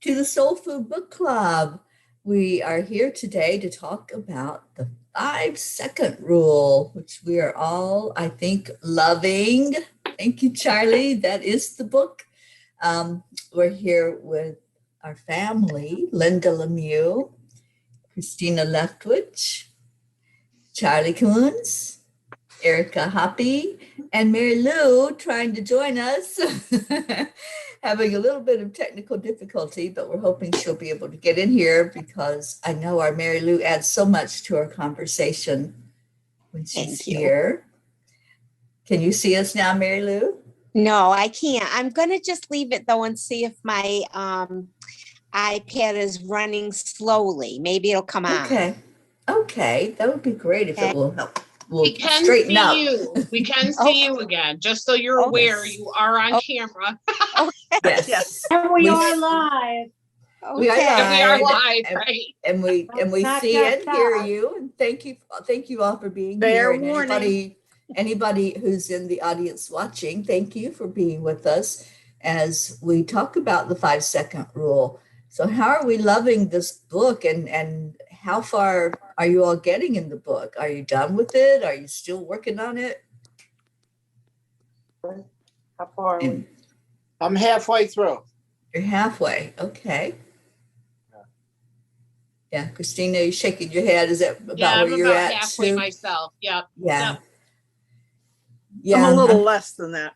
to the Soul Food Book Club. We are here today to talk about the 5-second rule, which we are all, I think, loving. Thank you, Charlie. That is the book. We're here with our family, Linda Lemieux, Christina Leftwich, Charlie Coons, Erica Hoppy, and Mary Lou trying to join us, having a little bit of technical difficulty, but we're hoping she'll be able to get in here because I know our Mary Lou adds so much to our conversation when she's here. Can you see us now, Mary Lou? No, I can't. I'm going to just leave it though and see if my iPad is running slowly. Maybe it'll come on. Okay, that would be great if it will help. We can see you. We can see you again, just so you're aware you are on camera. Yes. And we are live. We are live, right? And we see and hear you. And thank you all for being here. And anybody who's in the audience watching, thank you for being with us as we talk about the 5-second rule. So how are we loving this book, and how far are you all getting in the book? Are you done with it? Are you still working on it? How far are we? I'm halfway through. You're halfway. Okay. Yeah, Christina, you're shaking your head. Is that about where you're at? Yeah, I'm halfway too? Myself. Yep. Yeah. I'm a little less than that.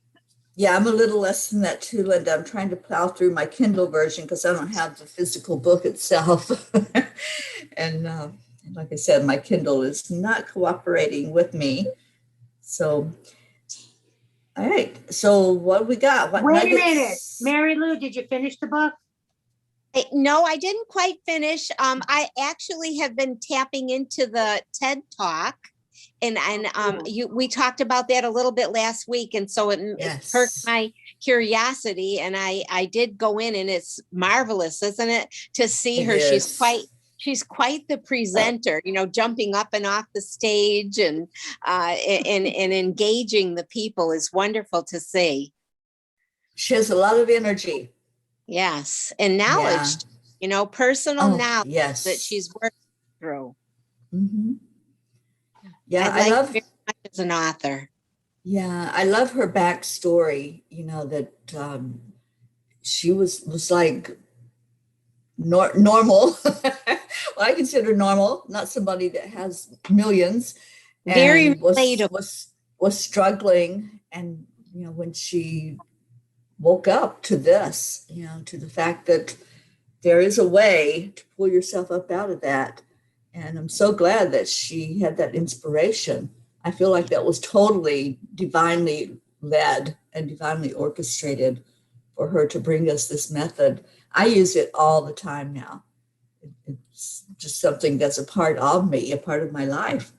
Yeah, I'm a little less than that too, Linda. I'm trying to plow through my Kindle version because I don't have the physical book itself. And like I said, my Kindle is not cooperating with me. So, all right. So what we got? Wait a minute. Mary Lou, did you finish the book? No, I didn't quite finish. I actually have been tapping into the TED Talk. And we talked about that a little bit last week, and so it perked my curiosity, and I did go in, and it's marvelous, isn't it, to see her? She's quite the presenter, jumping up and off the stage and engaging the people is wonderful to see. She has a lot of energy. Yes, and knowledge, personal knowledge that she's working through. Mm-hmm. Yeah, I love very much as an author. Yeah, I love her backstory. That she was like normal. Well, I consider normal, not somebody that has millions. Very relatable. Was struggling, and when she woke up to this, to the fact that there is a way to pull yourself up out of that. And I'm so glad that she had that inspiration. I feel like that was totally divinely led and divinely orchestrated for her to bring us this method. I use it all the time now. It's just something that's a part of me, a part of my life,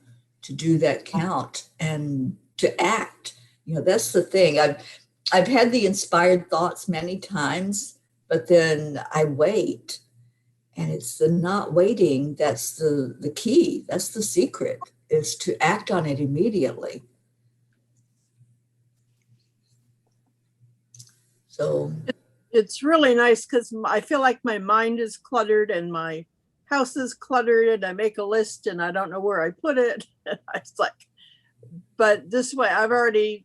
to do that count and to act. That's the thing. I've had the inspired thoughts many times, but then I wait. And it's the not waiting that's the key. That's the secret, is to act on it immediately. So it's really nice because I feel like my mind is cluttered and my house is cluttered, and I make a list and I don't know where I put it. It's like, but this way I've already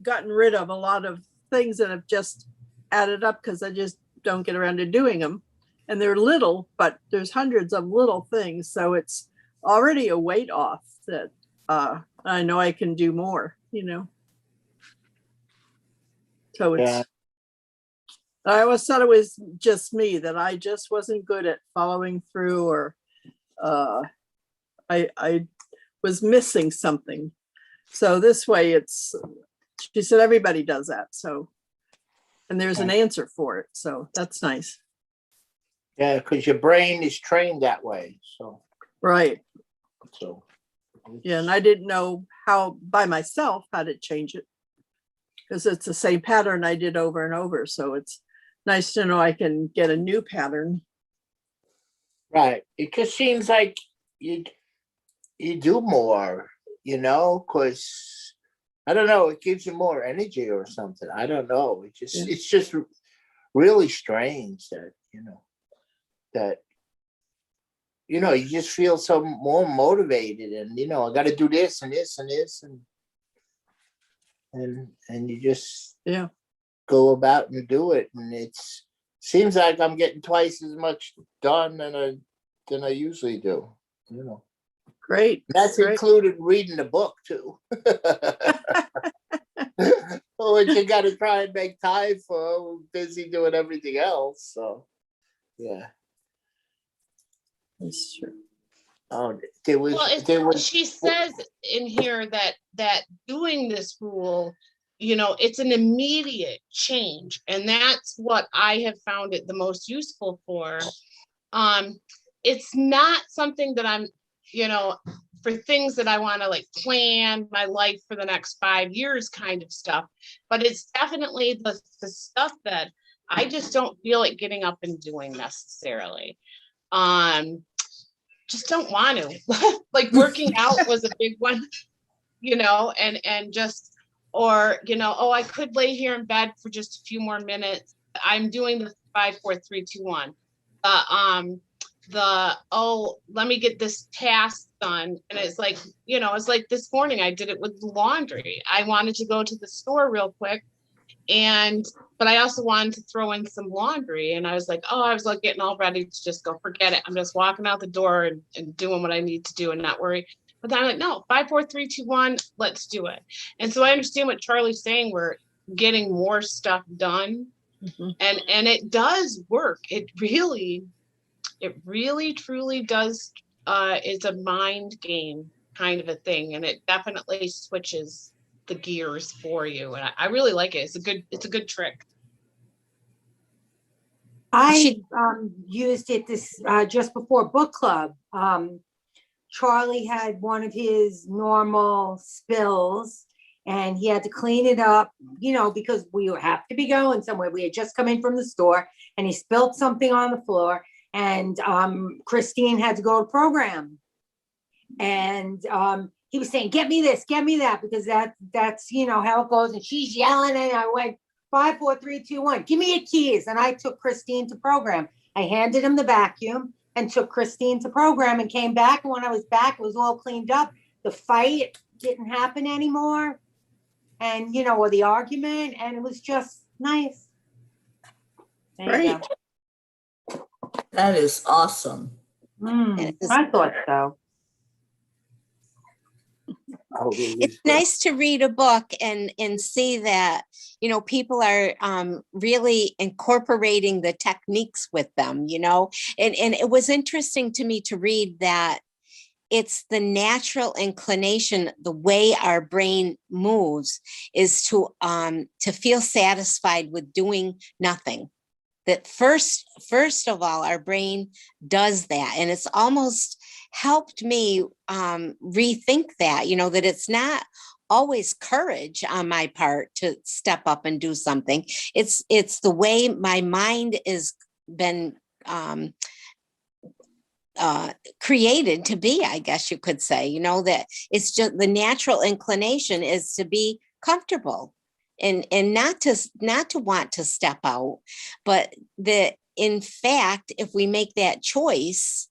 gotten rid of a lot of things that have just added up because I just don't get around to doing them. And they're little, but there's hundreds of little things. So it's already a weight off that I know I can do more, So it's, I always thought it was just me, that I just wasn't good at following through, or I was missing something. So this way she said everybody does that. So, and there's an answer for it. So that's nice. Yeah, because your brain is trained that way. So right. So yeah, and I didn't know how by myself how to change it, because it's the same pattern I did over and over. So it's nice to know I can get a new pattern. Right. It just seems like you do more, because I don't know, it gives you more energy or something. I don't know. It's just really strange that, that, you know, you just feel so more motivated, and, you know, I got to do this and this and this, and you just go about and do it. And it's seems like I'm getting twice as much done than I usually do, you know. Great. That's great. included reading the book too. Which you got to try and make time for. I'm busy doing everything else. So, yeah. That's true. Oh, She says in here that doing this rule, you know, it's an immediate change, and that's what I have found it the most useful for. It's not something that I'm, you know, for things that I want to like plan my life for the next 5 years kind of stuff, but it's definitely the stuff that I just don't feel like getting up and doing necessarily. Just don't want to. Like working out was a big one, you know, and just, or, you know, oh, I could lay here in bed for just a few more minutes. I'm doing the 5, 4, 3, 2, 1. Let me get this task done. And it's like, you know, it's like this morning I did it with laundry. I wanted to go to the store real quick, but I also wanted to throw in some laundry, and I was like, I was like getting all ready to just go, forget it. I'm just walking out the door and doing what I need to do and not worry. But then I'm like, no, 5, 4, 3, 2, 1, let's do it. And so I understand what Charlie's saying. We're getting more stuff done. Mm-hmm. And it does work. It really truly does. It's a mind game kind of a thing. And it definitely switches the gears for you. And I really like it. It's a good trick. I used it this just before book club. Charlie had one of his normal spills, and he had to clean it up, you know, because we have to be going somewhere. We had just come in from the store, and he spilled something on the floor, and Christine had to go to program, and he was saying, "Get me this, get me that," because that's you know how it goes. And she's yelling, and I went 5, 4, 3, 2, 1. Give me your keys. And I took Christine to program. I handed him the vacuum and took Christine to program and came back. And when I was back, it was all cleaned up. The fight didn't happen anymore. And, you know, or the argument. And it was just nice. Great. That is awesome. I thought so. It's nice to read a book and see that, you know, people are really incorporating the techniques with them, you know, and it was interesting to me to read that it's the natural inclination, the way our brain moves is to feel satisfied with doing nothing. That first of all, our brain does that. And it's almost helped me rethink that, you know, that it's not always courage on my part to step up and do something. It's the way my mind is been created to be, I guess you could say, you know, that it's just the natural inclination is to be comfortable. And not to want to step out, but that in fact, if we make that choice,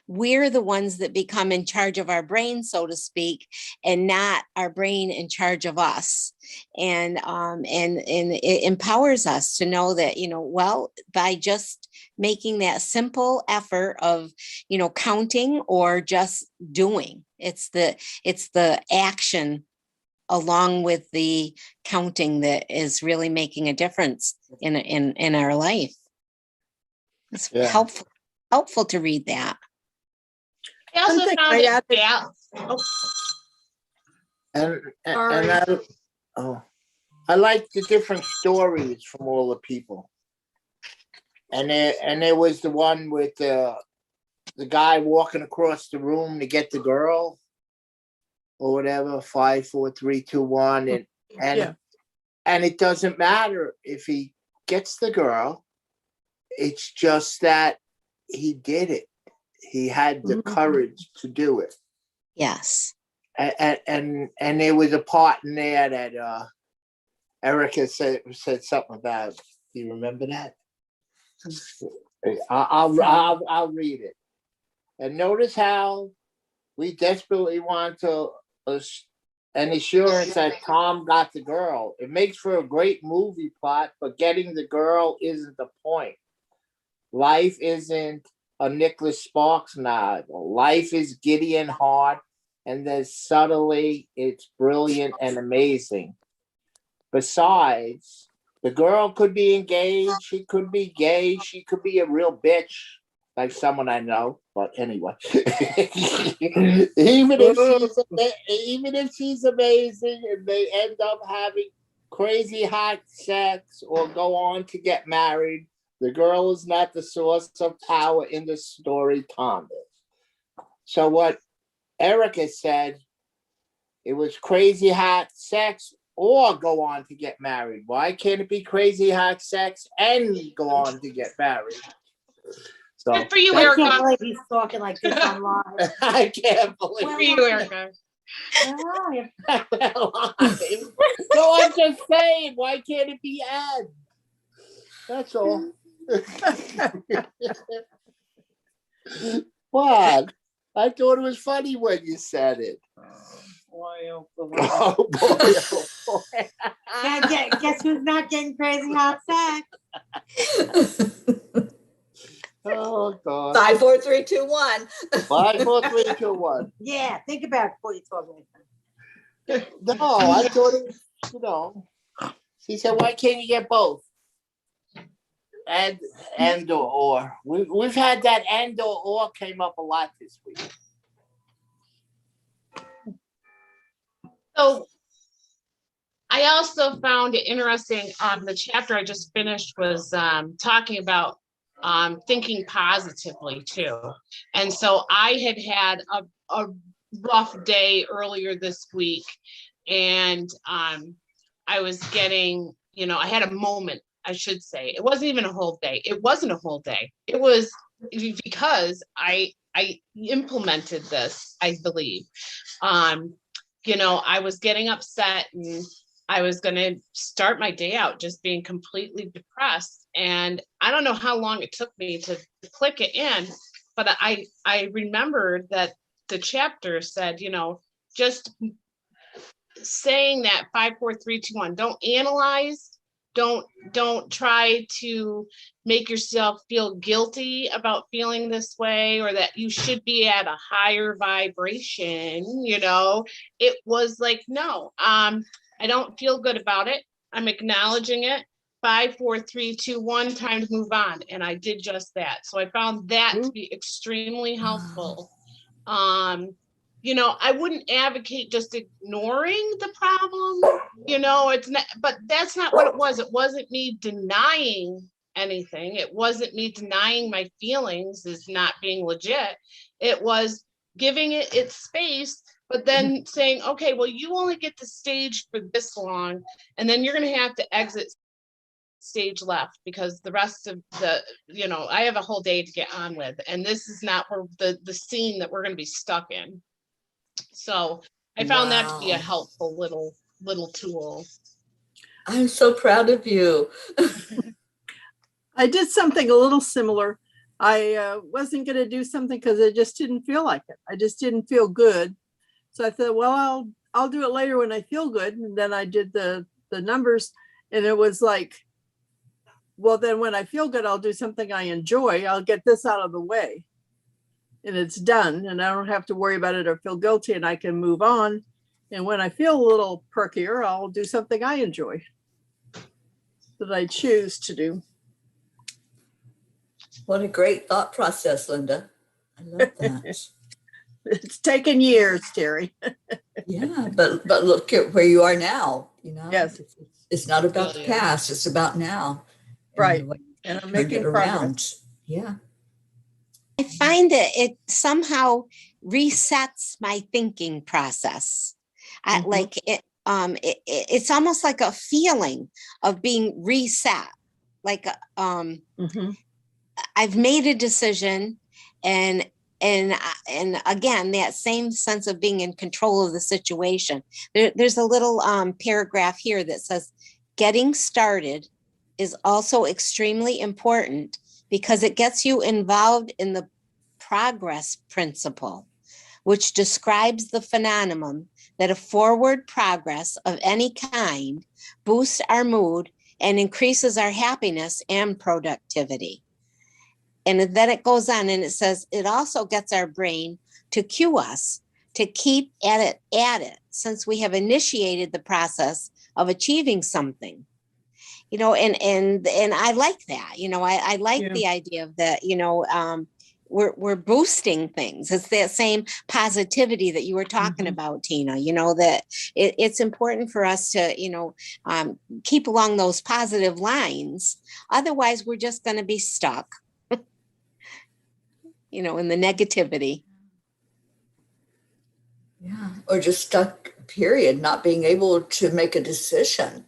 we're the ones that become in charge of our brain, so to speak, and not our brain in charge of us. And it empowers us to know that, you know, well, by just making that simple effort of, you know, counting or just doing, it's the action along with the counting that is really making a difference in our life. It's helpful to read that. I also found I like the different stories from all the people. And there was the one with the guy walking across the room to get the girl. Or whatever, 5, 4, 3, 2, 1, and it doesn't matter if he gets the girl. It's just that he did it. He had the courage to do it. Yes. And there was a part in there that Erica said something about. Do you remember that? I'll read it. And notice how we desperately want to an assurance that Tom got the girl. It makes for a great movie plot, but getting the girl isn't the point. Life isn't a Nicholas Sparks novel. Life is giddy and hard, and then subtly it's brilliant and amazing. Besides, the girl could be engaged, she could be gay, she could be a real bitch, like someone I know. But anyway, even if she's amazing and they end up having crazy hot sex or go on to get married, the girl is not the source of power in the story, Tom is. So what Erica said, it was crazy hot sex or go on to get married. Why can't it be crazy hot sex and go on to get married? So Good for you, I Erica. can't believe he's talking like this online. I can't believe Good for you, Erica. Well, So I'm just saying, why can't it be Ed? That's all. What? I thought it was funny when you said it. oh, Oh boy, oh boy. guess who's not getting crazy hot sex? Oh God. 5, 4, 3, 2, 1. 5, 4, 3, 2, 1. Yeah, think about it before you talk like that. No, I thought it was, you know. She said, why can't you get both? And or. We've had that and or came up a lot this week. So I also found it interesting. The chapter I just finished was talking about thinking positively too. And so I had a rough day earlier this week, and I was getting, I had a moment, I should say. It wasn't even a whole day. It wasn't a whole day. It was because I implemented this, I believe. I was getting upset and I was going to start my day out just being completely depressed. And I don't know how long it took me to click it in, but I remembered that the chapter said, just saying that 5, 4, 3, 2, 1, don't analyze. Don't try to make yourself feel guilty about feeling this way or that you should be at a higher vibration. It was like, no, I don't feel good about it. I'm acknowledging it. 5, 4, 3, 2, 1, time to move on. And I did just that. So I found that to be extremely helpful. I wouldn't advocate just ignoring the problem, it's not, but that's not what it was. It wasn't me denying anything. It wasn't me denying my feelings as not being legit. It was giving it its space, but then saying, okay, well, you only get the stage for this long, and then you're going to have to exit stage left because the rest of the, I have a whole day to get on with, and this is not where the scene that we're going to be stuck in. So I found that to be a helpful little tool. I'm so proud of you. I did something a little similar. I wasn't going to do something because I just didn't feel like it. I just didn't feel good. So I thought, well, I'll do it later when I feel good. And then I did the numbers, and it was like, well, then when I feel good, I'll do something I enjoy. I'll get this out of the way. And it's done, and I don't have to worry about it or feel guilty, and I can move on. And when I feel a little perkier, I'll do something I enjoy that I choose to do. What a great thought process, Linda. I love that. It's taken years, Teri. Yeah, but look at where you are now. Yes. It's not about the past; it's about now. Right, and I'm making progress. Yeah. I find that it somehow resets my thinking process. Like it, it's almost like a feeling of being reset. Like I've made a decision, and again, that same sense of being in control of the situation. There's a little paragraph here that says, "Getting started is also extremely important because it gets you involved in the progress principle, which describes the phenomenon that a forward progress of any kind boosts our mood and increases our happiness and productivity. And then it goes on and it says, it also gets our brain to cue us to keep at it, since we have initiated the process of achieving something. You know, and I like that, you know, I like the idea of that, you know, we're boosting things. It's that same positivity that you were talking about, Tina, you know, that it's important for us to, you know, keep along those positive lines. Otherwise, we're just going to be stuck, you know, in the negativity. Yeah. Or just stuck, period, not being able to make a decision.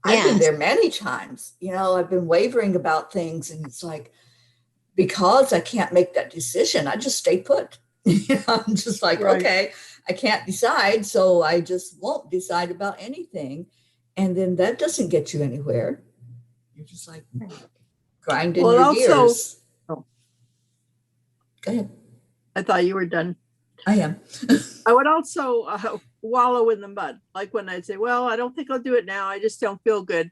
I've been Yes. there many times. You know, I've been wavering about things, and it's like, because I can't make that decision, I just stay put. You know, I'm just like, Right. okay, I can't decide, so I just won't decide about anything. And then that doesn't get you anywhere. You're just like grinding Well, your also- gears. Oh. Go ahead. I thought you were done. I am. I would also wallow in the mud. Like when I'd say, well, I don't think I'll do it now. I just don't feel good.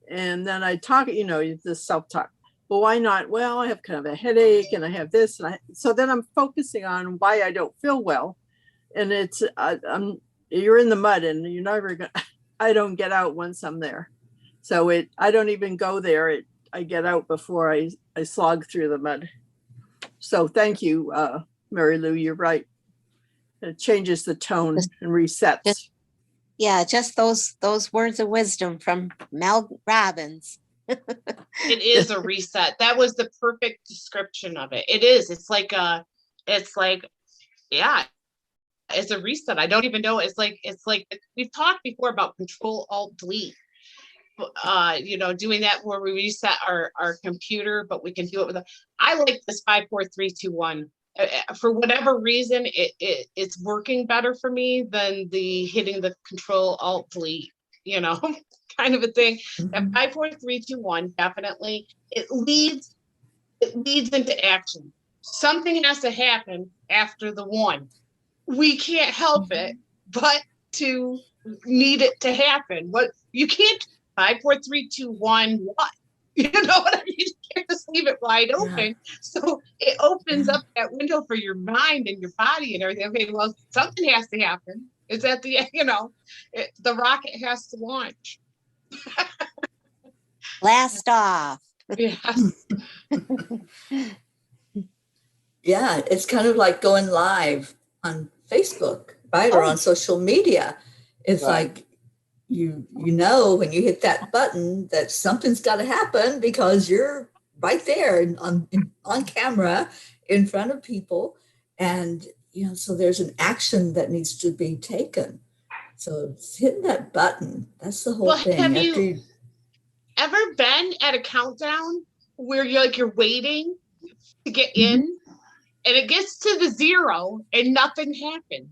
And then I talk, you know, this self-talk. Well, why not? Well, I have kind of a headache and I have this. So then I'm focusing on why I don't feel well. And it's, you're in the mud and you're never going to, I don't get out once I'm there. So I don't even go there. I get out before I slog through the mud. So thank you, Mary Lou, you're right. It changes the tone and resets. Just those words of wisdom from Mel Robbins. It is a reset. That was the perfect description of it. It is. It's like yeah, it's a reset. I don't even know. It's like we've talked before about Control Alt Delete. You know, doing that where we reset our computer, but we can do it with I like this 5, 4, 3, 2, 1. For whatever reason, it's working better for me than the hitting the Control Alt Delete, you know, kind of a thing. That 5, 4, 3, 2, 1, definitely. It leads into action. Something has to happen after the 1. We can't help it but to need it to happen. What you can't 5, 4, 3, 2, 1, what? You know what I mean? You can't just leave it wide open. Yeah. So it opens up that window for your mind and your body and everything. Okay, well, something has to happen. It's at the, you know, the rocket has to launch. Blast off. Yes. Yeah, it's kind of like going live on Facebook, right? Or on social media. It's like, you know, when you hit that button that something's got to happen because you're right there on camera in front of people. And, you know, so there's an action that needs to be taken. So it's hitting that button. That's the whole thing. Have you ever been at a countdown where you're waiting to get in and it gets to the 0 and nothing happens?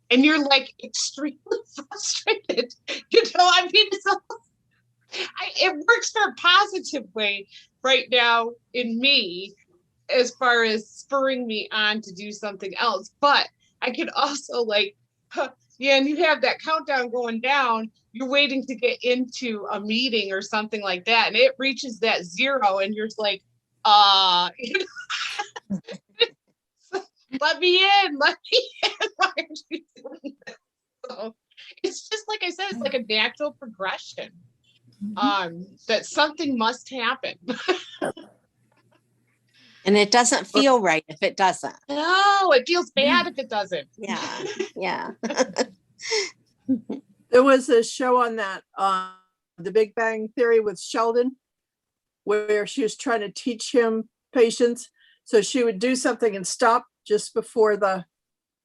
And you're like extremely frustrated. You know, I mean, it works for a positive way right now in me as far as spurring me on to do something else. But I can also and you have that countdown going down. You're waiting to get into a meeting or something like that. And it reaches that 0 and you're just like, you know, let me in. Why are you doing this? So it's just like I said, it's like a natural progression. That something must happen. And it doesn't feel right if it doesn't. No, it feels bad if it doesn't. Yeah. There was a show on that, The Big Bang Theory with Sheldon, where she was trying to teach him patience. So she would do something and stop just before the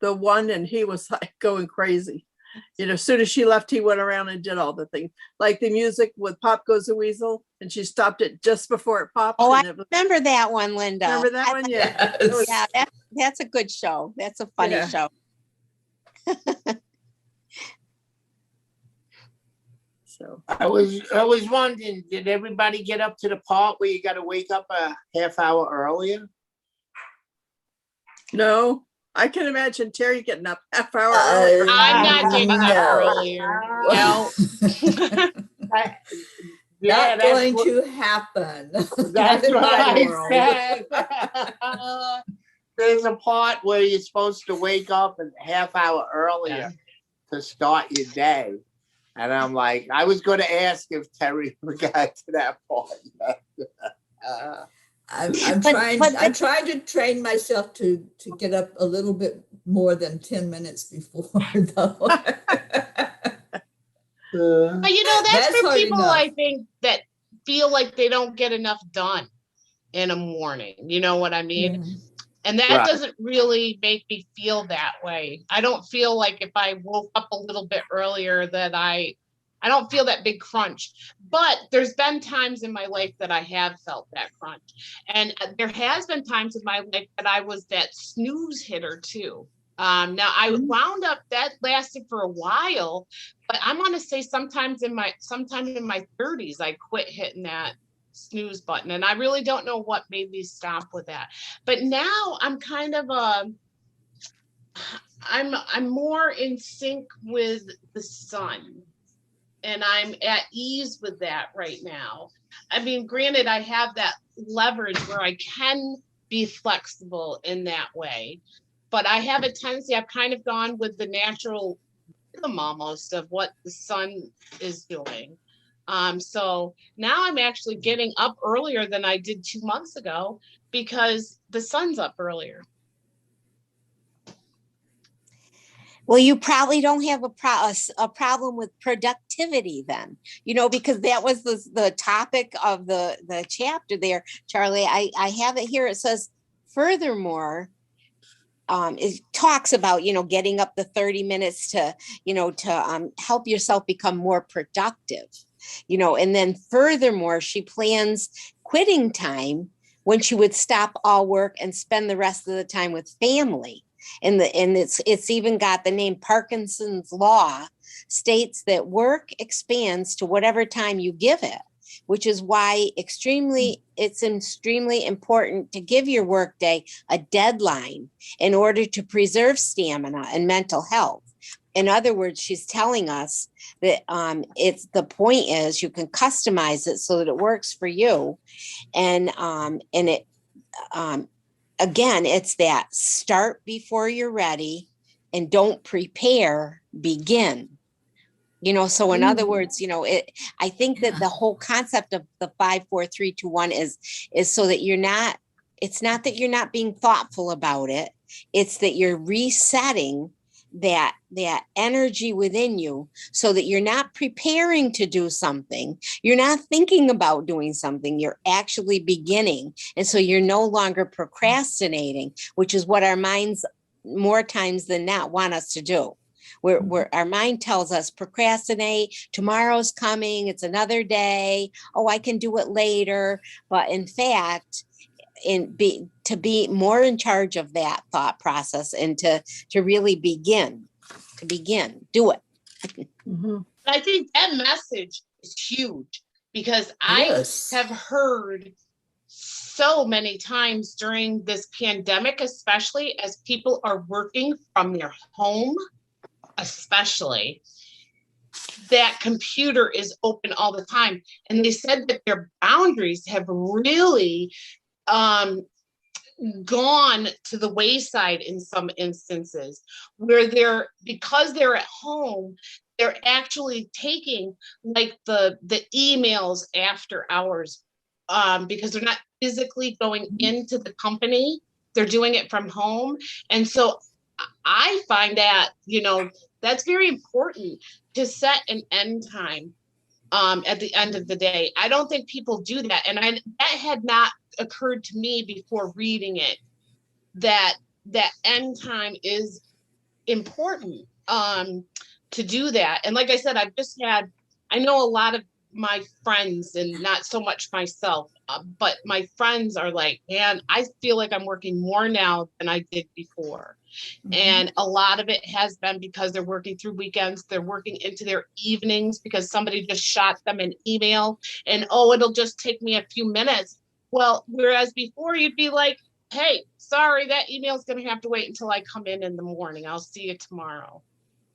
1, and he was like going crazy. You know, as soon as she left, he went around and did all the things, like the music with Pop Goes the Weasel, and she stopped it just before it popped. Oh, I remember that one, Linda. Remember that one? Yeah. Yes. Yeah, that's a good show. That's a funny show. So I was wondering, did everybody get up to the part where you got to wake up a half hour earlier? no, I can imagine Teri getting up half hour earlier. I'm not getting up No. earlier. No. Yeah, Not going to happen. That's Not in what my I world. said. There's a part where you're supposed to wake up a half hour earlier to start your day. And I'm like, I was going to ask if Teri got to that part. I'm But- trying. but I'm trying to train myself to get up a little bit more than 10 minutes before, though. But you know, that's That's for hard people, enough. I think, that feel like they don't get enough done in a morning. You know what I mean? Yeah. And that Right. doesn't really make me feel that way. I don't feel like if I woke up a little bit earlier that I don't feel that big crunch. But there's been times in my life that I have felt that crunch. And there has been times in my life that I was that snooze hitter too. Now I wound up, that lasted for a while, but I'm gonna say sometime in my 30s, I quit hitting that snooze button. And I really don't know what made me stop with that. But now I'm kind of I'm more in sync with the sun. And I'm at ease with that right now. I mean, granted, I have that leverage where I can be flexible in that way, but I have a tendency, I've kind of gone with the natural rhythm almost of what the sun is doing. So now I'm actually getting up earlier than I did 2 months ago because the sun's up earlier. Well, you probably don't have a problem with productivity then, because that was the topic of the chapter there, Charlie. I have it here. It says, furthermore, it talks about, getting up the 30 minutes to help yourself become more productive, and then furthermore, she plans quitting time when she would stop all work and spend the rest of the time with family. And it's even got the name Parkinson's law, states that work expands to whatever time you give it, which is why it's extremely important to give your workday a deadline in order to preserve stamina and mental health. In other words, she's telling us that the point is you can customize it so that it works for you, and it. Again, it's that start before you're ready and don't prepare, begin. So in other words, I think that the whole concept of the 5, 4, 3, 2, 1 is so that it's not that you're not being thoughtful about it. It's that you're resetting that energy within you so that you're not preparing to do something. You're not thinking about doing something. You're actually beginning. And so you're no longer procrastinating, which is what our minds more times than not want us to do. Where our mind tells us procrastinate, tomorrow's coming, it's another day. Oh, I can do it later. But in fact, to be more in charge of that thought process and to really begin, do it. Mhm. I think that message is huge because Yes. I have heard so many times during this pandemic, especially as people are working from their home, especially, that computer is open all the time. And they said that their boundaries have really gone to the wayside in some instances where because they're at home, they're actually taking like the emails after hours because they're not physically going into the company. They're doing it from home. And so I find that, that's very important to set an end time at the end of the day. I don't think people do that. And that had not occurred to me before reading it, that end time is important to do that. And like I said, I know a lot of my friends and not so much myself. But my friends are like, man, I feel like I'm working more now than I did before. And a lot of it has been because they're working through weekends. They're working into their evenings because somebody just shot them an email and, oh, it'll just take me a few minutes. Well, whereas before you'd be like, hey, sorry, that email is going to have to wait until I come in the morning. I'll see you tomorrow.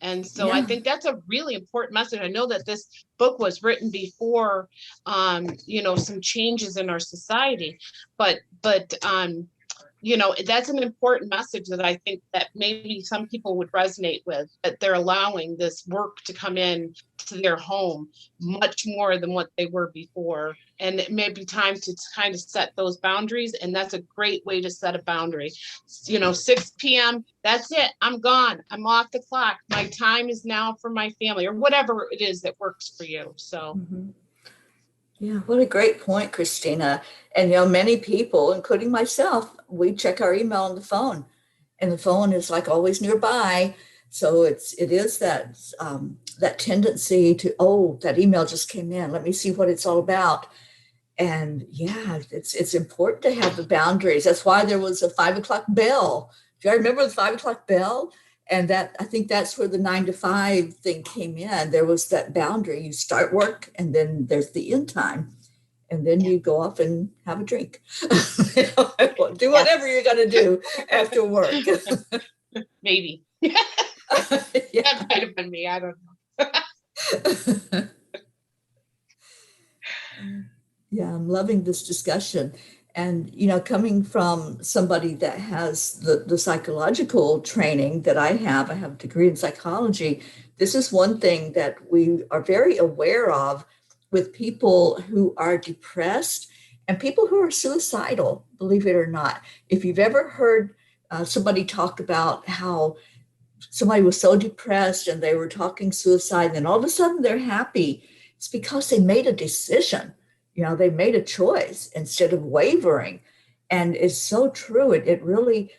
And so I think that's a really important message. I know that this book was written before, some changes in our society, but that's an important message that I think that maybe some people would resonate with, that they're allowing this work to come in to their home much more than what they were before. And it may be time to kind of set those boundaries. And that's a great way to set a boundary. 6 p.m., that's it. I'm gone. I'm off the clock. My time is now for my family, or whatever it is that works for you. So. Yeah, what a great point, Christina. And many people, including myself, we check our email on the phone, and the phone is like always nearby. So it is that tendency to, oh, that email just came in. Let me see what it's all about. And yeah, it's important to have the boundaries. That's why there was a 5 o'clock bell. Do you remember the 5 o'clock bell? And that, I think that's where the 9 to 5 thing came in. There was that boundary. You start work and then there's the end time. And then you go off and have a drink. Do whatever you're going to do after work. Maybe. Yeah. That might have been me. I don't know. Yeah, I'm loving this discussion. And, coming from somebody that has the psychological training that I have a degree in psychology. This is one thing that we are very aware of with people who are depressed and people who are suicidal, believe it or not. If you've ever heard somebody talk about how somebody was so depressed and they were talking suicide, and then all of a sudden they're happy, it's because they made a decision. They made a choice instead of wavering. And it's so true. It really,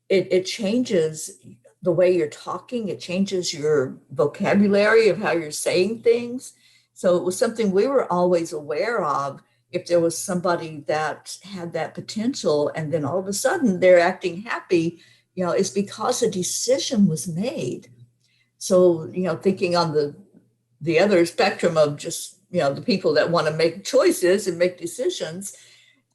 it changes the way you're talking. It changes your vocabulary of how you're saying things. So it was something we were always aware of. If there was somebody that had that potential and then all of a sudden they're acting happy, it's because a decision was made. So, thinking on the other spectrum of just, the people that want to make choices and make decisions,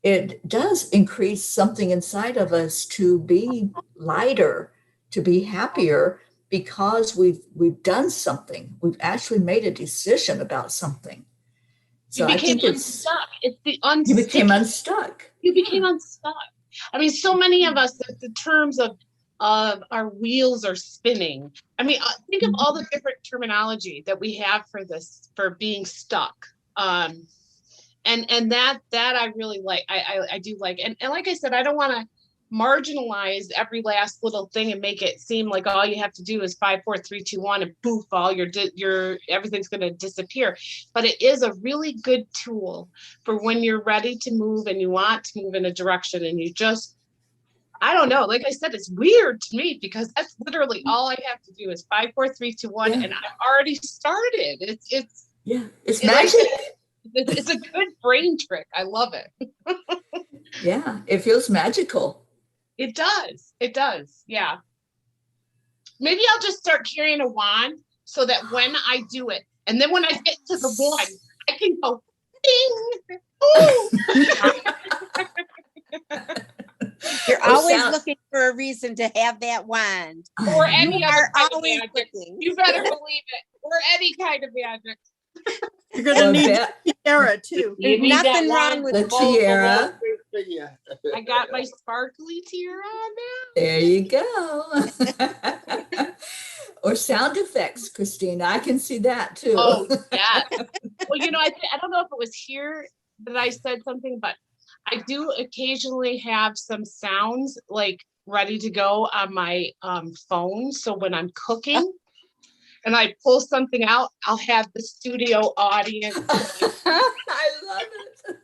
it does increase something inside of us to be lighter, to be happier, because we've done something. We've actually made a decision about something. So I think unstuck. It's the unstuck. You became unstuck. You became unstuck. I mean, so many of us, the terms of our wheels are spinning. I mean, think of all the different terminology that we have for this, for being stuck. And that I really like. I do like. And like I said, I don't want to marginalize every last little thing and make it seem like all you have to do is 5, 4, 3, 2, 1 and poof, all your everything's going to disappear. But it is a really good tool for when you're ready to move and you want to move in a direction and you just, I don't know. Like I said, it's weird to me because that's literally all I have to do is 5, 4, 3, 2, 1, and I've already started. It's magic. It's a good brain trick. I love it. Yeah, it feels magical. It does. Yeah. Maybe I'll just start carrying a wand so that when I do it, and then when I get to the wand, I can go ding. You're always looking for a reason to have that wand. Or any other kind of always magic. looking. You better believe it. Or any kind of magic. You're gonna need a tiara too. There's nothing wrong with the tiara. I got my sparkly tiara on now. There you go. Or sound effects, Christina. I can see that too. Oh, yeah. Well, I don't know if it was here that I said something, but I do occasionally have some sounds like ready to go on my phone. So when I'm cooking and I pull something out, I'll have the studio audience. I love it.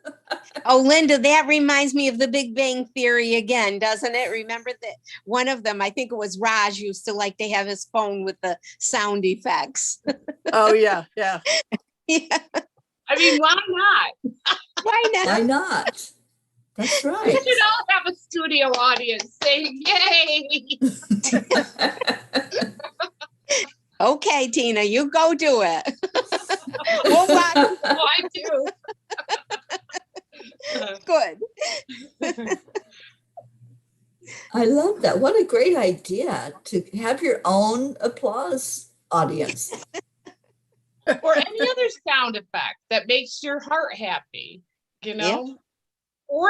Oh, Linda, that reminds me of the Big Bang Theory again, doesn't it? Remember that one of them, I think it was Raj, used to like to have his phone with the sound effects. Oh, yeah. Yeah. Yeah. I mean, why not? Why not? Why not? That's We right. should all have a studio audience saying, yay. Okay, Tina, you go do it. We'll watch. Oh, I do. Good. I love that. What a great idea to have your own applause audience. Or any other sound effect that makes your heart happy, you know? Or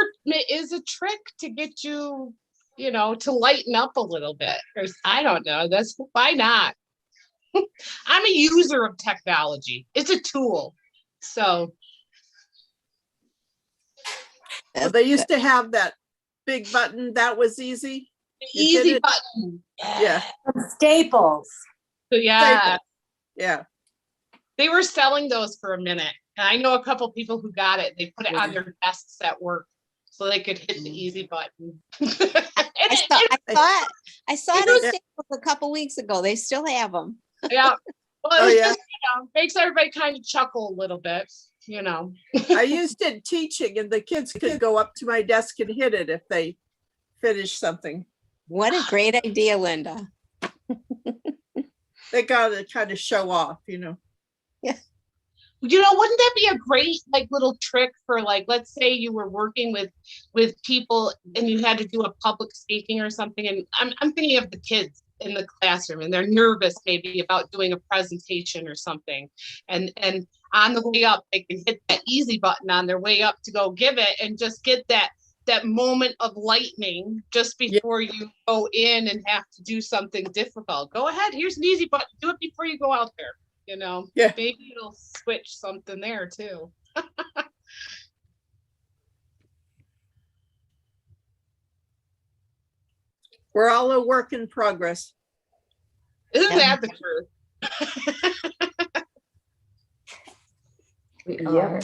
is a trick to get you, you know, to lighten up a little bit. Or I don't know. That's why not? I'm a user of technology. It's a tool. So Well, they used to have that big button. That was easy. the You did easy it? button. Yeah. Staples. So yeah, Yeah. they were selling those for a minute. And I know a couple people who got it. They put it on their desks at work so they could hit the easy button. I saw it Yeah. at Staples a couple weeks ago. They still have them. Yeah. Well, Oh, it's yeah. just, you know, makes everybody kind of chuckle a little bit, you know. I used it teaching, and the kids could go up to my desk and hit it if they finished something. What a great idea, Linda. They got to kind of show off, you know. You know, wouldn't that be a great like little trick for like, let's say you were working with people and you had to do a public speaking or something, and I'm thinking of the kids in the classroom and they're nervous maybe about doing a presentation or something, and on the way up they can hit that easy button on their way up to go give it and just get that moment of lightning just before you go in and have to do something difficult. Go ahead, here's an easy button, do it before you go out there. You know, maybe it'll switch something there too. We're all a work in progress. Isn't that the truth? We are.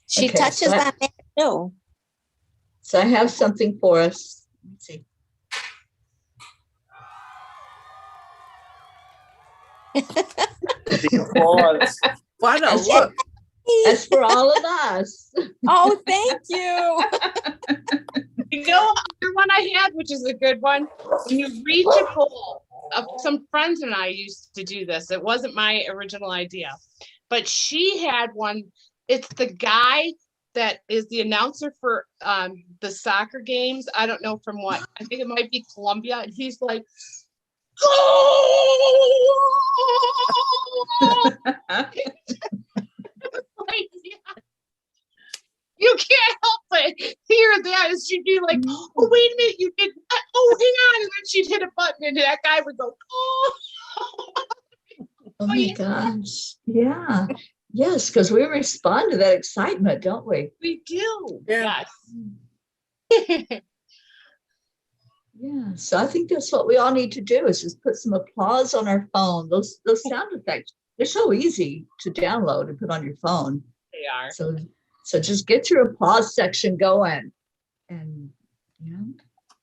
She Okay, touches so on that too. So I have something for us. Let's see. The applause. What a That's look. That's for all of us. Oh, thank you. You know, the one I had, which is a good one, when you reach a goal. Some friends and I used to do this. It wasn't my original idea, but she had one. It's the guy that is the announcer for the soccer games. I don't know from what. I think it might be Colombia. And he's like, like, you can't help but hear that. She'd be like, oh, wait a minute, you did that. Oh, hang on. And then she'd hit a button and that guy would go, oh. Oh my gosh. Yeah. Yes, because we respond to that excitement, don't we? We do. Yeah. Yes. Yeah. So I think that's what we all need to do is just put some applause on our phone. Those sound effects, they're so easy to download and put on your phone. They are. So just get your applause section going and, you know,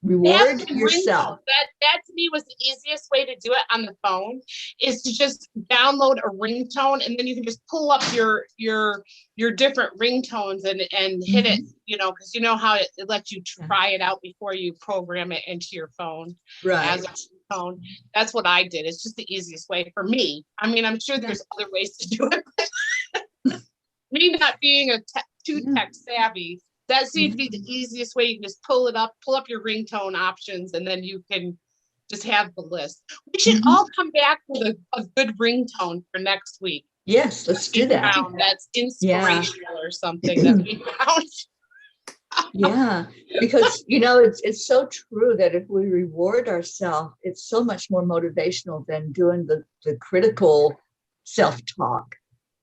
reward That's yourself. That to me was the easiest way to do it on the phone, is to just download a ringtone, and then you can just pull up your different ringtones and hit it, you know, because you know how it lets you try it out before you program it into your phone Right. as a ringtone. That's what I did. It's just the easiest way for me. I mean, I'm sure there's other ways to do it, but me not being too tech savvy, that seemed to be the easiest way. You can just pull up your ringtone options, and then you can just have the list. We should all come back with a good ringtone for next week. Yes, let's do that. That's inspirational or something that we found. Yeah, because you know it's so true that if we reward ourselves, it's so much more motivational than doing the critical self-talk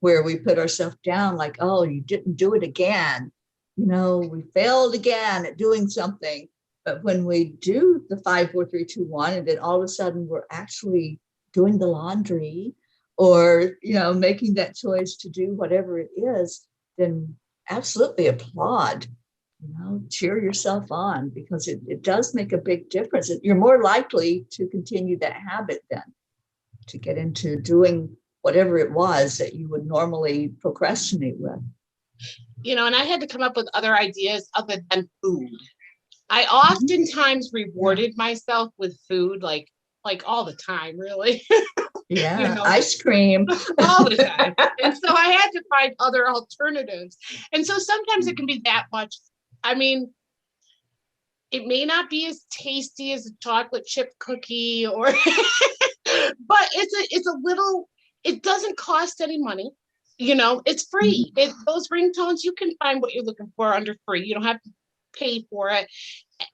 where we put ourselves down like, oh, you didn't do it again. You know, we failed again at doing something. But when we do the 5, 4, 3, 2, 1, and then all of a sudden we're actually doing the laundry or, you know, making that choice to do whatever it is, then absolutely applaud, you know, cheer yourself on, because it does make a big difference. You're more likely to continue that habit then, to get into doing whatever it was that you would normally procrastinate with. You know, and I had to come up with other ideas other than food. I oftentimes rewarded myself with food, like all the time, really. Yeah, You know, ice cream. all the time. And so I had to find other alternatives. And so sometimes it can be that much. I mean, it may not be as tasty as a chocolate chip cookie or but it's a little, it doesn't cost any money. You know, it's free. Those ringtones, you can find what you're looking for under free. You don't have to pay for it.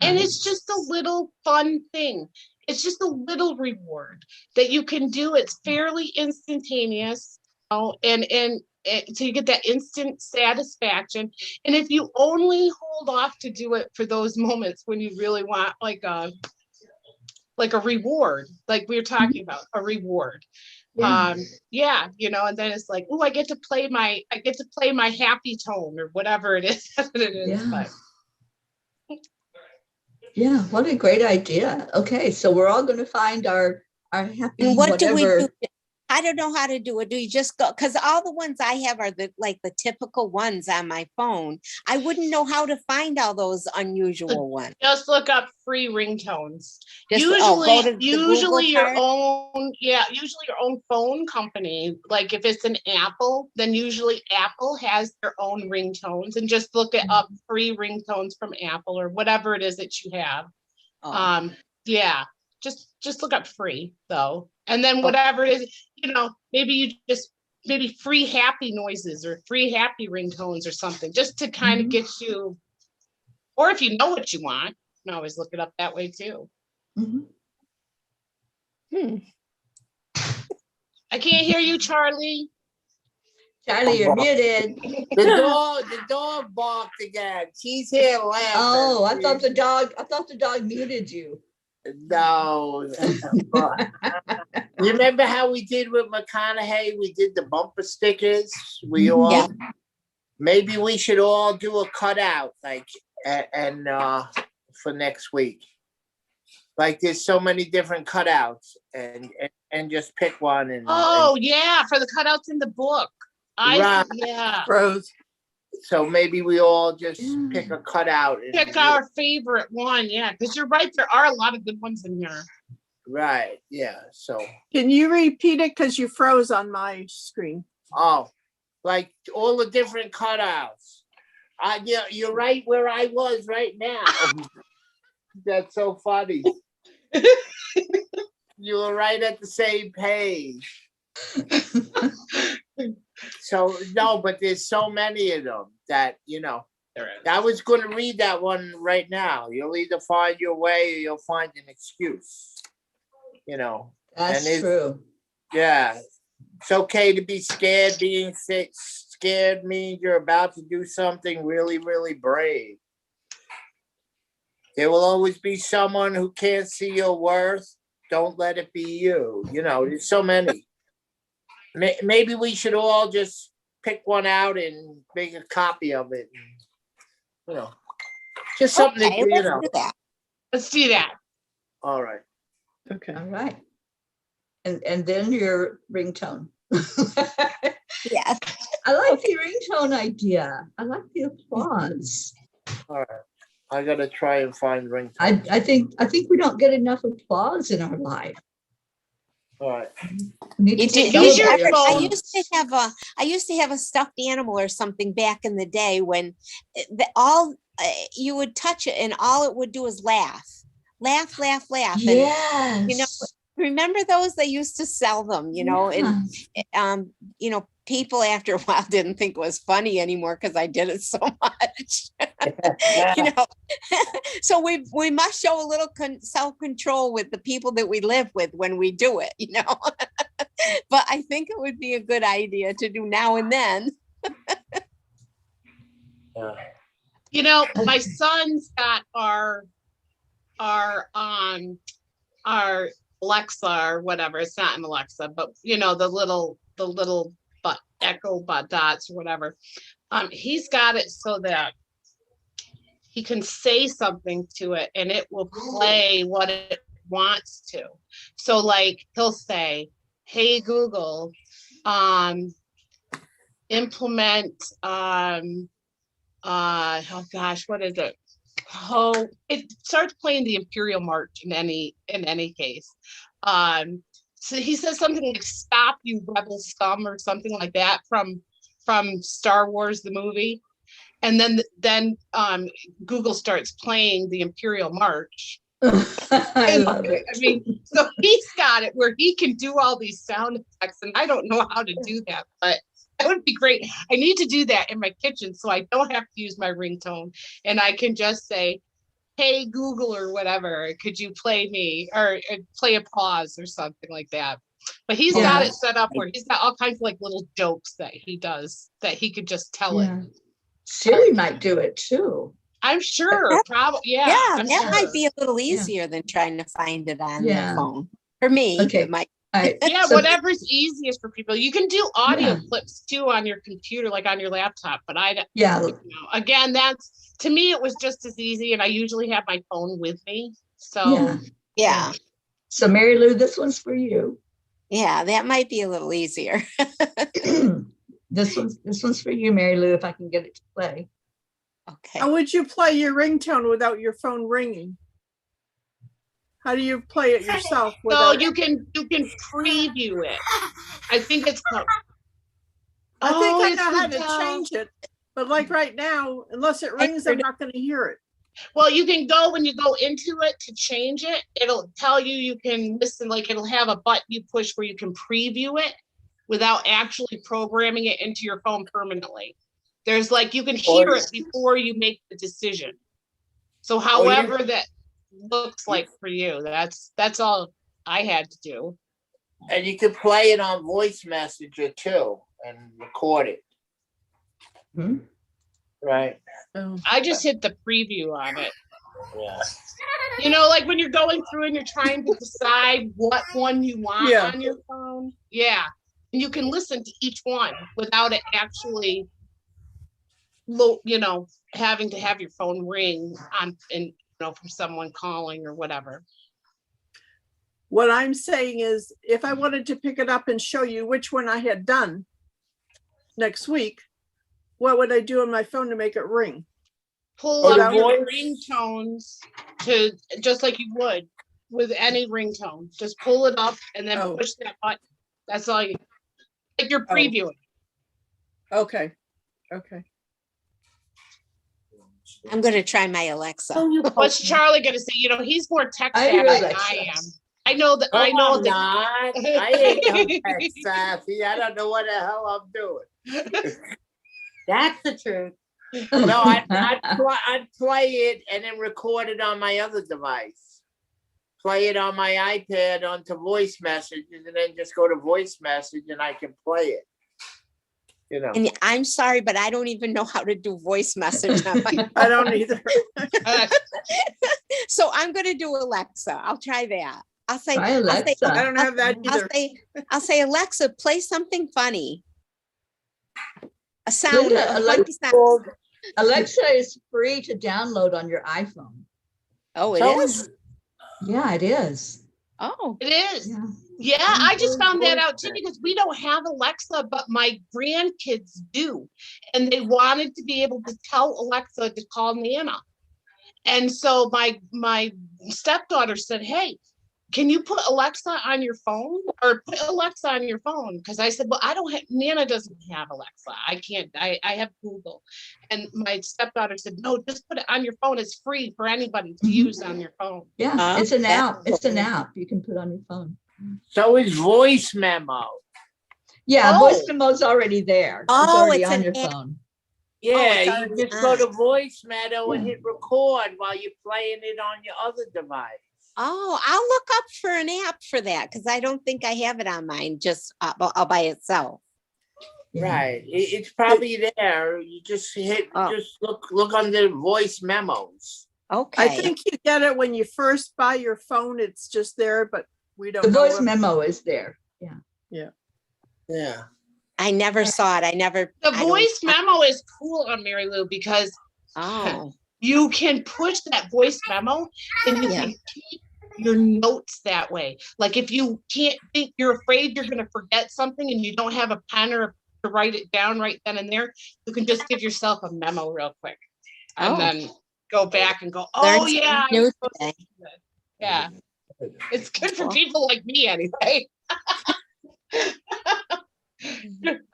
And it's just a little fun thing. It's just a little reward that you can do. It's fairly instantaneous, you know, and so you get that instant satisfaction. And if you only hold off to do it for those moments when you really want like a reward, like we were talking about, a reward. Yeah, you know, and then it's like, oh, I get to play my happy tone or whatever it is that it is. Yeah. But Yeah, what a great idea. Okay, so we're all going to find our happy And what whatever. do we do? I don't know how to do it. Do you just go? Because all the ones I have are the typical ones on my phone. I wouldn't know how to find all those unusual ones. just look up free ringtones. Just, Usually, go to the usually Google your part? own, usually your own phone company. Like if it's an Apple, then usually Apple has their own ringtones, and just look it up, free ringtones from Apple or whatever it is that you have. Oh. Yeah, just look up free though, and then whatever it is, you know, maybe free happy noises or free happy ringtones or something, just to kind of get you. Or if you know what you want, you can always look it up that way too. I can't hear you, Charlie. Charlie, you're muted. The dog barked again. She's here laughing. Oh, I thought the dog muted you. No. You remember how we did with McConaughey? We did the bumper stickers. We all maybe we should all do a cutout, like and for next week. Like there's so many different cutouts, and just pick one. And yeah, for the cutouts in the book. Yeah. Rose. So maybe we all just pick a cutout. Pick our favorite one, yeah, because you're right. There are a lot of good ones in here. Right. Yeah. So. Can you repeat it? Because you froze on my screen. Oh, like all the different cutouts. Yeah, you're right where I was right now. That's so funny. You were right at the same page. So no, but there's so many of them that, you know, I was going to read that one right now. You'll either find your way or you'll find an excuse. You know, That's true. Yeah, it's okay to be scared. Being scared means you're about to do something really, really brave. There will always be someone who can't see your worth. Don't let it be you. You know, there's so many. Maybe we should all just pick one out and make a copy of it. You know, just something to, you know. Let's do that. All right. Okay. All right. And then your ringtone. Yes. I like the ringtone idea. I like the applause. All right. I gotta try and find ringtone. I think we don't get enough applause in our life. All right. I used to have a stuffed animal or something back in the day when you would touch it and all it would do is laugh. And, Yes. you know, remember those? They used to sell them, you know, and you know, people after a while didn't think it was funny anymore because I did it so much. You know, so we must show a little self-control with the people that we live with when we do it, you know. But I think it would be a good idea to do now and then. You know, my son's got our Alexa or whatever. It's not an Alexa, but you know, the little Echo dots or whatever. He's got it so that he can say something to it and it will play what it wants to. So like he'll say, "Hey Google, implement oh gosh, what is it? Oh, it starts playing the Imperial March in any case. So he says something like "Stop, you rebel scum" or something like that from Star Wars the movie, and then Google starts playing the Imperial March. I love it. I mean, so he's got it where he can do all these sound effects, and I don't know how to do that, but that would be great. I need to do that in my kitchen so I don't have to use my ringtone, and I can just say, "Hey Google" or whatever, could you play me or play a pause or something like that. But he's got it set up where he's got all kinds of like little jokes that he does that he could just tell it. Siri might do it too. I'm sure. Probably. Yeah. That sure. might be a little easier than trying to find it on the phone. For me, Okay. it might. Yeah, So- whatever's easiest for people. You can do audio clips too on your computer, like on your laptop. But again, that's, to me, it was just as easy. And I usually have my phone with me. So Yeah. So Mary Lou, this one's for you. Yeah, that might be a little easier. This one's for you, Mary Lou, if I can get it to play. Okay. How would you play your ringtone without your phone ringing? How do you play it yourself? So you can preview it. I think it's called. I think I know how to change it, but like right now, unless it rings, I'm not going to hear it. Well, you can go, when you go into it to change it, it'll tell you can listen, like it'll have a button you push where you can preview it without actually programming it into your phone permanently. There's like, you can hear it before you make the decision. So however that looks like for you, that's all I had to do. And you can play it on voice messenger too and record it. Hmm? Right. I just hit the preview on it. Yeah. You know, like when you're going through and you're trying to decide what one you want on your phone. Yeah. And you can listen to each one without it actually, having to have your phone ring from someone calling or whatever. What I'm saying is, if I wanted to pick it up and show you which one I had done next week, what would I do on my phone to make it ring? Pull up your ringtones to just like you would with any ringtone. Just pull it up and then push that button. That's all you. Like you're previewing. Okay. I'm going to try my Alexa. What's Charlie going to say? He's more tech savvy than I am. I know that. I ain't no tech savvy. I don't know what the hell I'm doing. That's the truth. No, I'd play it and then record it on my other device. Play it on my iPad onto voice messages and then just go to voice message and I can play it. And I'm sorry, but I don't even know how to do voice message on my I don't either. So I'm going to do Alexa. I'll try that. I'll say, Alexa. I don't have that either. I'll say, Alexa, play something funny. A sound. Alexa is free to download on your iPhone. Oh, it is? Yeah, it is. Oh, it is. Yeah, I just found that out too, because we don't have Alexa, but my grandkids do. And they wanted to be able to tell Alexa to call Nana. And so my stepdaughter said, "Hey, can you put Alexa on your phone, or put Alexa on your phone?" Because I said, "Well, I don't have, Nana doesn't have Alexa. I can't, I have Google." And my stepdaughter said, "No, just put it on your phone. It's free for anybody to use on your phone." Yeah, it's an app. It's an app you can put on your phone. So is voice memo. Yeah, voice memo's already there. It's already on your phone. Yeah, you just go to voice memo and hit record while you're playing it on your other device. Oh, I'll look up for an app for that, because I don't think I have it on mine just all by itself. Right, it's probably there. You just just look under voice memos. Okay. I think you get it when you first buy your phone. It's just there, but we don't. The voice memo is there. Yeah. I never saw it. The voice memo is cool on Mary Lou, because you can push that voice memo and you can keep your notes that way. Like if you can't think, you're afraid you're going to forget something and you don't have a pen or to write it down right then and there, you can just give yourself a memo real quick and then go back and go, oh Learned yeah, something new today. yeah. It's good for people like me anyway.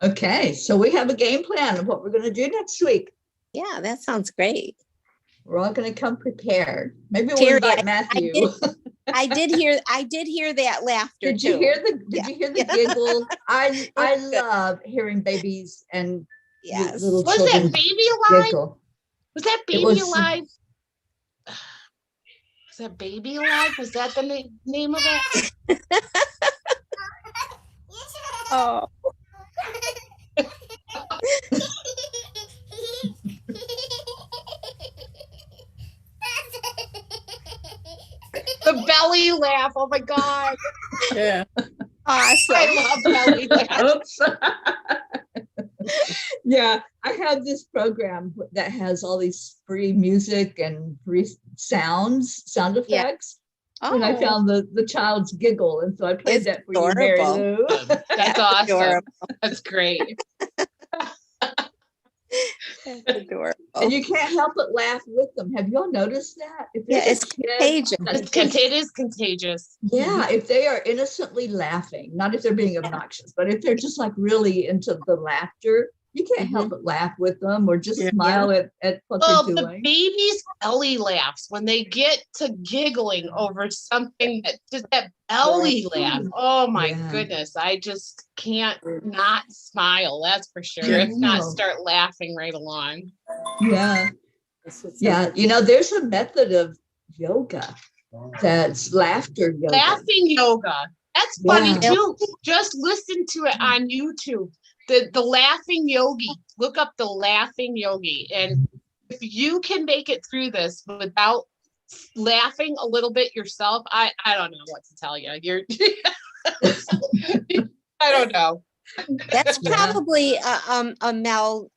Okay, so we have a game plan of what we're going to do next week. Yeah, that sounds great. We're all going to come prepared. Maybe we'll Teri, invite Matthew. I did hear that laughter Did too. you hear the giggle? I It's good. love hearing babies and Yes. little Was children that baby alive? giggle. Was that It baby was- alive? Was that baby alive? Was that the name of it? Oh, The belly laugh. Oh my God. Yeah. awesome. I love belly laugh. Oops. Yeah, I have this program that has all these free music and free sound Yeah. effects. Oh, And I found the child's giggle, and so I played It's that for you, Mary adorable. Lou. That's awesome. adorable. That's great. That's adorable. And you can't help but laugh with them. Have you all noticed that? If Yeah, there's it's a kid contagious. that's It is contagious. Yeah, if they are innocently laughing, not if they're being obnoxious, but if they're just like really into the laughter, you can't help but laugh with them or just Yeah. smile at what Oh, they're the doing. baby's belly laughs when they get to giggling over something that just that belly laugh. Oh my Yeah. goodness. I just can't not smile. That's for sure. Yeah. If not, start laughing right along. Yeah. Yeah. You know, there's a method of yoga that's laughter yoga. Laughing yoga. That's funny Yeah. too. Just listen to it on YouTube. The laughing yogi. Look up the laughing yogi. And if you can make it through this without laughing a little bit yourself, I don't know what to tell you. You're I don't know. That's Yeah. probably a Mel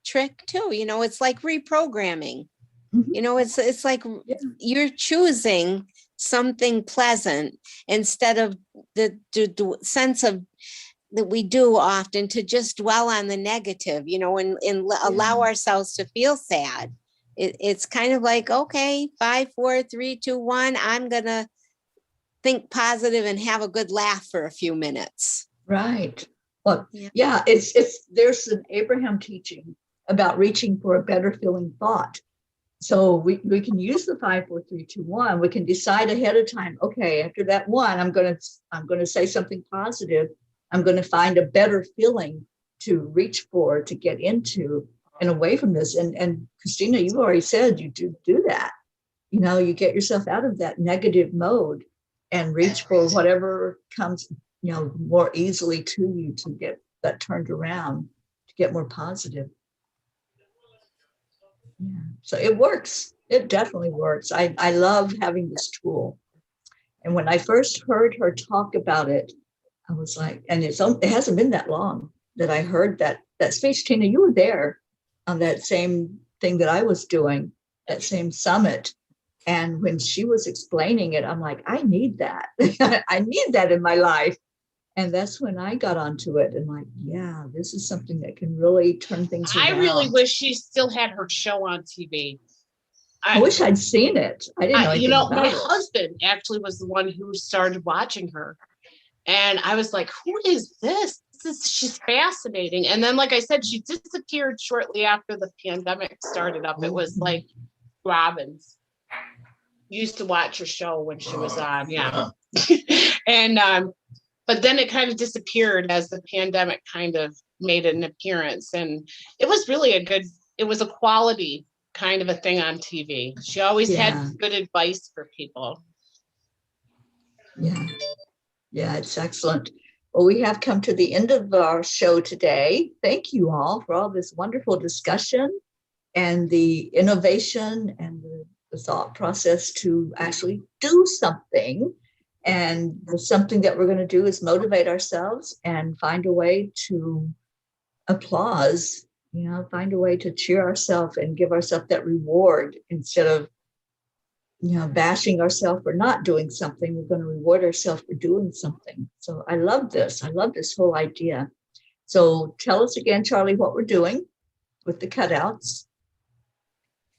trick too. You know, it's like reprogramming. Mhm. You know, it's like Yeah. you're choosing something pleasant instead of the sense of that we do often to just dwell on the negative, you know, and allow ourselves to feel sad. It's kind of like, okay, 5, 4, 3, 2, 1. I'm gonna think positive and have a good laugh for a few minutes. Right. Well, Yeah. yeah, it's there's an Abraham teaching about reaching for a better feeling thought. So we can use the 5, 4, 3, 2, 1. We can decide ahead of time. Okay, after that one, I'm gonna say something positive. I'm going to find a better feeling to reach for, to get into and away from this. And Christina, you've already said you do that. You know, you get yourself out of that negative mode and reach for whatever comes, you know, more easily to you to get that turned around, to get more positive. Yeah. So it works. It definitely works. I love having this tool. And when I first heard her talk about it, I was like, and it hasn't been that long that I heard that speech. Tina, you were there on that same thing that I was doing, that same summit. And when she was explaining it, I'm like, I need that. I need that in my life. And that's when I got onto it and like, yeah, this is something that can really turn things around. I really wish she still had her show on TV. I wish I'd seen it. I didn't know anything about my it. husband actually was the one who started watching her. And I was like, who is this? She's fascinating. And then, like I said, she disappeared shortly after the pandemic started up. It was like Robbins. Used to watch her show when she was on, yeah. And but then it kind of disappeared as the pandemic kind of made an appearance. And it was really it was a quality kind of a thing on TV. She always had good advice for people. Yeah. Yeah, it's excellent. Well, we have come to the end of our show today. Thank you all for all this wonderful discussion and the innovation and the thought process to actually do something. And the something that we're going to do is motivate ourselves and find a way to applause, you know, find a way to cheer ourselves and give ourselves that reward instead of bashing ourselves for not doing something. We're going to reward ourselves for doing something. So I love this. I love this whole idea. So tell us again, Charlie, what we're doing with the cutouts.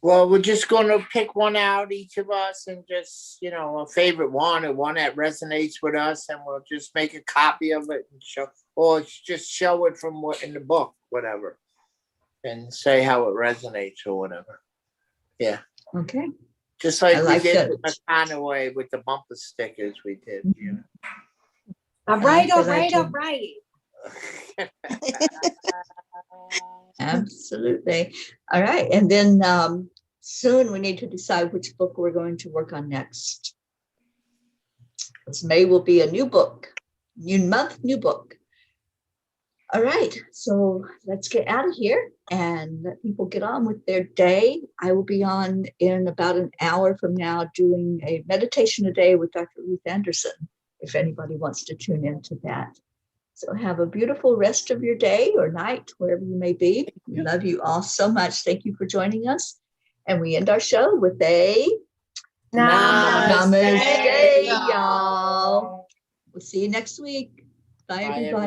Well, we're just going to pick one out, each of us, and just, a favorite one, or one that resonates with us, and we'll just make a copy of it and show, or just show it from what in the book, whatever, and say how it resonates or whatever. Yeah. Okay. Just like we did that. with the Conaway with the bumper stickers we did. All right, all right, all right. Absolutely. All right. And then soon we need to decide which book we're going to work on next. Because May will be a new book, new month, new book. All right. So let's get out of here and let people get on with their day. I will be on in about an hour from now doing a meditation a day with Dr. Ruth Anderson, if anybody wants to tune into that. So have a beautiful rest of your day or night, wherever you may be. We love you all so much. Thank you for joining us. And we end our show with a Namaste, y'all. We'll see you next week. Bye, everybody.